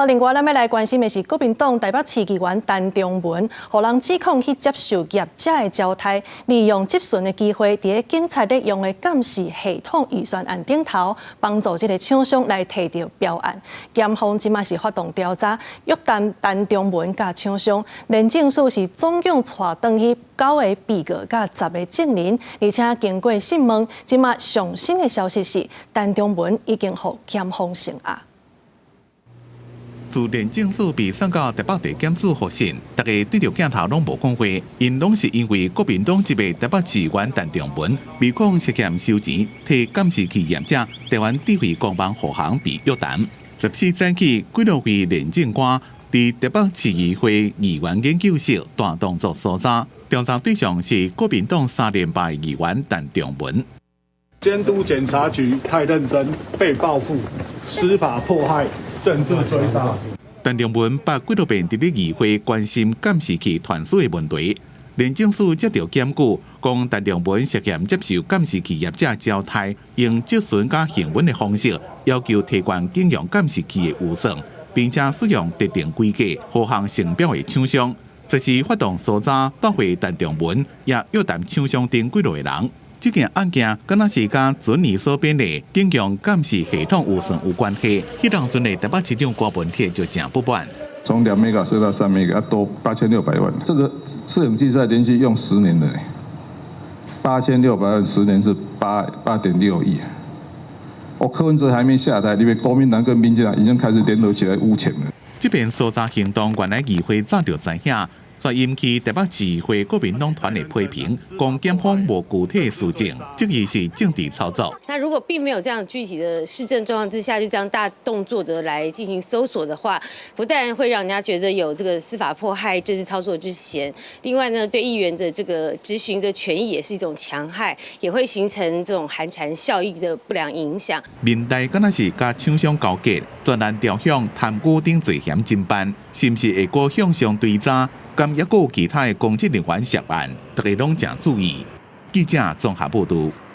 另外咱要来关心的是国民党台北市议员陈忠文，互人指控去接受业者的招待，利用质询的机会，伫警察咧用的监视系统预算案顶头，帮助这个厂商来提到标案。检方即马是发动调查，约谈陈忠文甲厂商，连证书是总共带转去9个被告甲10个证人，而且经过讯问，即马上新的消息是陈忠文已经获检方声押。自连证书被送到台北地检署复审，大家对着镜头拢无讲话，因拢是因为国民党一位台北市议员陈忠文被控涉嫌收钱，替监视器业者台湾智慧公办护航被约谈。14早起，纪录会廉政官伫台北市议会议员研究室大动作搜查，调查对象是国民党3连败议员陈忠文。监督检察局太认真，被报复，司法迫害。政治追杀。陈忠文把几多遍伫咧议会关心监视器传输的问题，廉政署接到检举，讲陈忠文涉嫌接受监视器业者招待，用质询加行文的方式，要求提悬警用监视器的预算，并且使用特定规格、护航成表的厂商，随时发动搜查，夺回陈忠文，也约谈厂商等几多个人。这件案件敢若是甲准你所编的警用监视系统预算有关系。迄当阵的台北市长郭文铁就真不满。从2 mega 设到3 mega， 多8600万。这个摄影机在连续用10年的，8600万10年是8.6亿。柯文哲还没下台，因为国民党跟民进党已经开始联合起来污钱了。这边搜查行动原来议会早就知影。却引起台北市议会国民党团的批评，讲检方无具体事证，质疑是政治操作。那如果并没有这样具体的市政状况之下，就这样大动作的来进行搜索的话，不但会让人家觉得有这个司法迫害、政治操作之嫌，另外呢，对议员的这个质询的权益也是一种戕害，也会形成这种寒蝉效应的不良影响。面代敢若是甲厂商交结，专案调向贪污等罪嫌侦办，是不是会过向上追查？敢也有其他的公职人员涉案，大家拢正注意。记者综合报道。